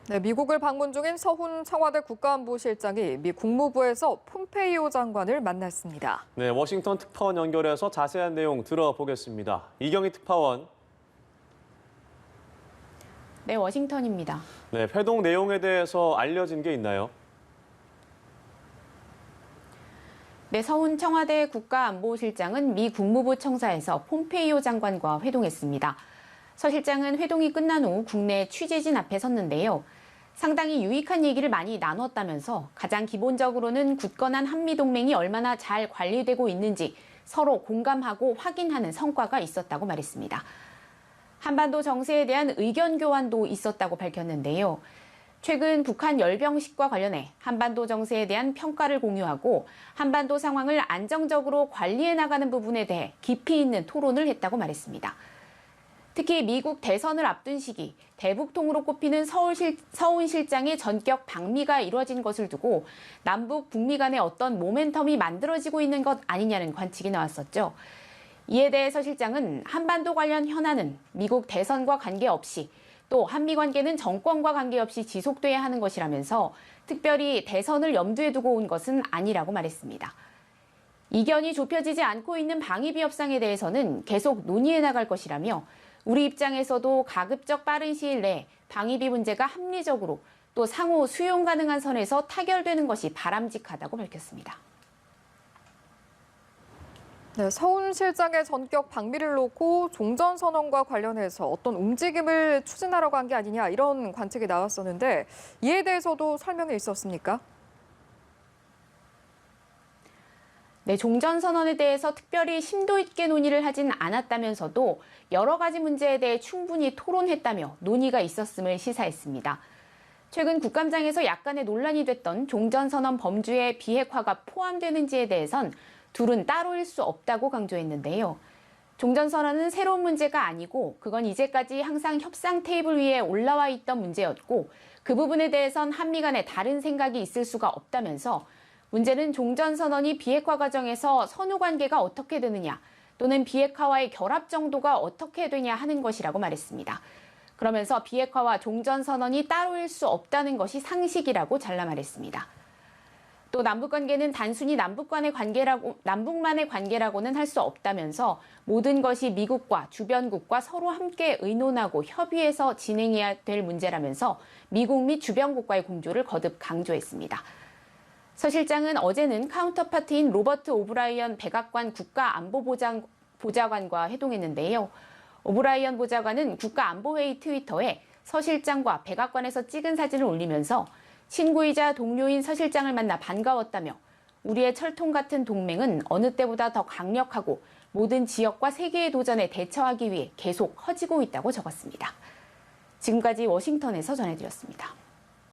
네, 미국을 방문 중인 서훈 청와대 국가안보실장이 미 국무부에서 폼페이오 장관을 만났습니다. 네, 워싱턴 특파원 연결해서 자세한 내용 들어보겠습니다. 이경희 특파원. 네, 워싱턴입니다. 네, 회동 내용에 대해서 알려진 게 있나요? 네, 서훈 청와대 국가안보실장은 미 국무부 청사에서 폼페이오 장관과 회동했습니다. 서 실장은 회동이 끝난 후 국내 취재진 앞에 섰는데요. 상당히 유익한 얘기를 많이 나눴다면서 가장 기본적으로는 굳건한 한미동맹이 얼마나 잘 관리되고 있는지 서로 공감하고 확인하는 성과가 있었다고 말했습니다. 한반도 정세에 대한 의견 교환도 있었다고 밝혔는데요. 최근 북한 열병식과 관련해 한반도 정세에 대한 평가를 공유하고 한반도 상황을 안정적으로 관리해 나가는 부분에 대해 깊이 있는 토론을 했다고 말했습니다. 특히 미국 대선을 앞둔 시기 대북통으로 꼽히는 서훈 실장의 전격 방미가 이루어진 것을 두고 남북 북미 간의 어떤 모멘텀이 만들어지고 있는 것 아니냐는 관측이 나왔었죠. 이에 대해 서 실장은 한반도 관련 현안은 미국 대선과 관계없이 또 한미 관계는 정권과 관계없이 지속돼야 하는 것이라면서 특별히 대선을 염두에 두고 온 것은 아니라고 말했습니다. 이견이 좁혀지지 않고 있는 방위비 협상에 대해서는 계속 논의해 나갈 것이라며 우리 입장에서도 가급적 빠른 시일 내에 방위비 문제가 합리적으로 또 상호 수용 가능한 선에서 타결되는 것이 바람직하다고 밝혔습니다. 네, 서훈 실장의 전격 방미를 놓고 종전선언과 관련해서 어떤 움직임을 추진하려고 한 게 아니냐 이런 관측이 나왔었는데 이에 대해서도 설명이 있었습니까? 네, 종전선언에 대해서 특별히 심도 있게 논의를 하진 않았다면서도 여러 가지 문제에 대해 충분히 토론했다며 논의가 있었음을 시사했습니다. 최근 국감장에서 약간의 논란이 됐던 종전선언 범주에 비핵화가 포함되는지에 대해선 둘은 따로일 수 없다고 강조했는데요. 종전선언은 새로운 문제가 아니고 그건 이제까지 항상 협상 테이블 위에 올라와 있던 문제였고 그 부분에 대해선 한미 간에 다른 생각이 있을 수가 없다면서 문제는 종전선언이 비핵화 과정에서 선후 관계가 어떻게 되느냐 또는 비핵화와의 결합 정도가 어떻게 되냐 하는 것이라고 말했습니다. 그러면서 비핵화와 종전선언이 따로일 수 없다는 것이 상식이라고 잘라 말했습니다. 또 남북관계는 단순히 남북만의 관계라고는 할 수 없다면서 모든 것이 미국과 주변국과 서로 함께 의논하고 협의해서 진행해야 될 문제라면서 미국 및 주변국과의 공조를 거듭 강조했습니다. 서 실장은 어제는 카운터파트인 로버트 오브라이언 백악관 국가안보보좌관과 회동했는데요. 오브라이언 보좌관은 국가안보회의 트위터에 서 실장과 백악관에서 찍은 사진을 올리면서 친구이자 동료인 서 실장을 만나 반가웠다며 우리의 철통 같은 동맹은 어느 때보다 더 강력하고 모든 지역과 세계의 도전에 대처하기 위해 계속 커지고 있다고 적었습니다. 지금까지 워싱턴에서 전해드렸습니다.